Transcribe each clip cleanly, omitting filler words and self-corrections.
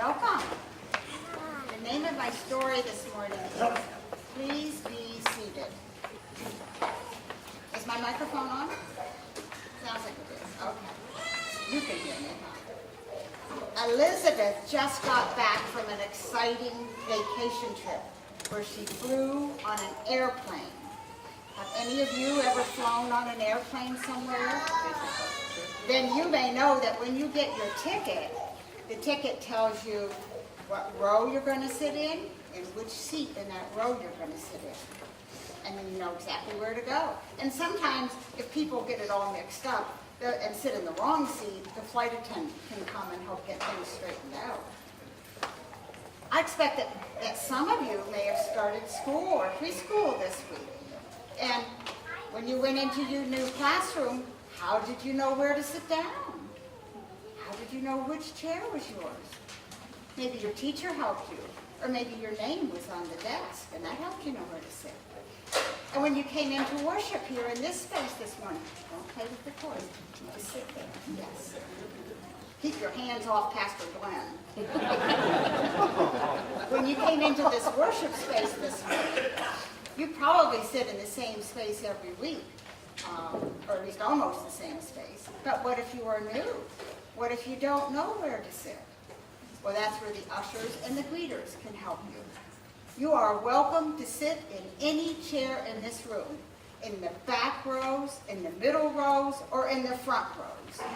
Welcome. The name of my story this morning is Please Be Seated. Is my microphone on? Sounds like it is. Okay. You can hear me, huh? Elizabeth just got back from an exciting vacation trip where she flew on an airplane. Have any of you ever flown on an airplane somewhere? Then you may know that when you get your ticket, the ticket tells you what row you're going to sit in and which seat in that row you're going to sit in. And then you know exactly where to go. And sometimes if people get it all mixed up and sit in the wrong seat, the flight attendant can come and help get things straightened out. I expect that some of you may have started school or preschool this week. And when you went into your new classroom, how did you know where to sit down? How did you know which chair was yours? Maybe your teacher helped you, or maybe your name was on the desk, and that helped you know where to sit. And when you came into worship here in this space this morning, don't play with the toys, just sit there, yes. Keep your hands off Pastor Glenn. When you came into this worship space this morning, you probably sit in the same space every week, or at least almost the same space. But what if you are new? What if you don't know where to sit? Well, that's where the ushers and the greeters can help you. You are welcome to sit in any chair in this room, in the back rows, in the middle rows, or in the front rows.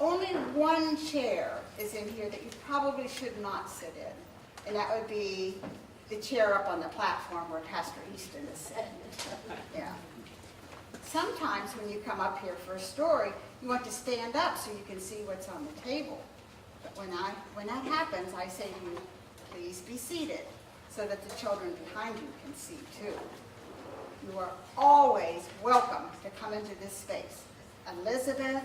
Only one chair is in here that you probably should not sit in, and that would be the chair up on the platform where Pastor Easton is sitting. Yeah. Sometimes when you come up here for a story, you want to stand up so you can see what's on the table. But when that happens, I say to you, please be seated, so that the children behind you can see too. You are always welcome to come into this space. Elizabeth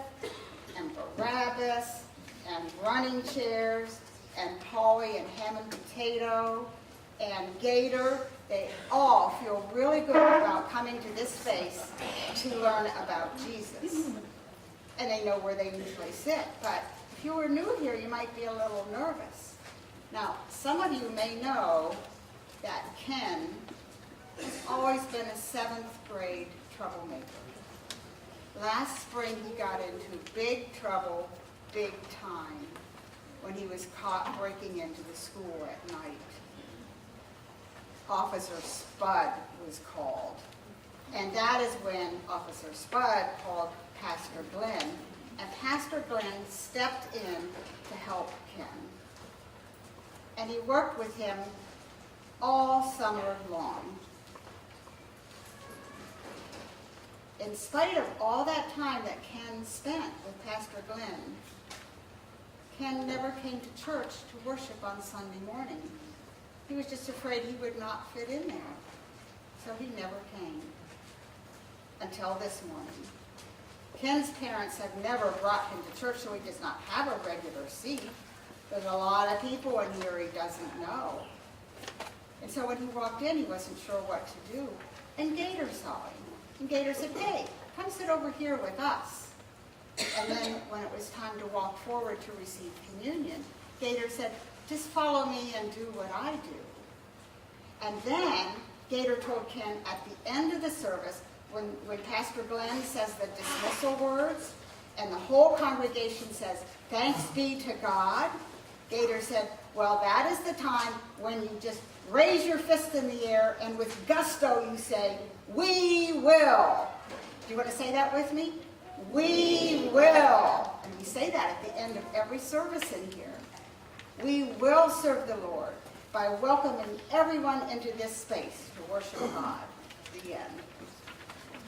and Barabbas and running chairs and Polly and ham and potato and Gator, they all feel really good about coming to this space to learn about Jesus. And they know where they usually sit. But if you were new here, you might be a little nervous. Now, some of you may know that Ken has always been a 7th grade troublemaker. Last spring, he got into big trouble, big time, when he was caught breaking into the school at night. Officer Spud was called. And that is when Officer Spud called Pastor Glenn. And Pastor Glenn stepped in to help Ken. And he worked with him all summer long. In spite of all that time that Ken spent with Pastor Glenn, Ken never came to church to worship on Sunday morning. He was just afraid he would not fit in there. So he never came. Until this morning. Ken's parents have never brought him to church, so he does not have a regular seat. There's a lot of people in here he doesn't know. And so when he walked in, he wasn't sure what to do. And Gator saw him. And Gator said, hey, come sit over here with us. And then when it was time to walk forward to receive communion, Gator said, just follow me and do what I do. And then Gator told Ken at the end of the service, when Pastor Glenn says the dismissal words, and the whole congregation says, thanks be to God, Gator said, well, that is the time when you just raise your fist in the air, and with gusto you say, we will. Do you want to say that with me? We will. And you say that at the end of every service in here. We will serve the Lord by welcoming everyone into this space to worship God. The end.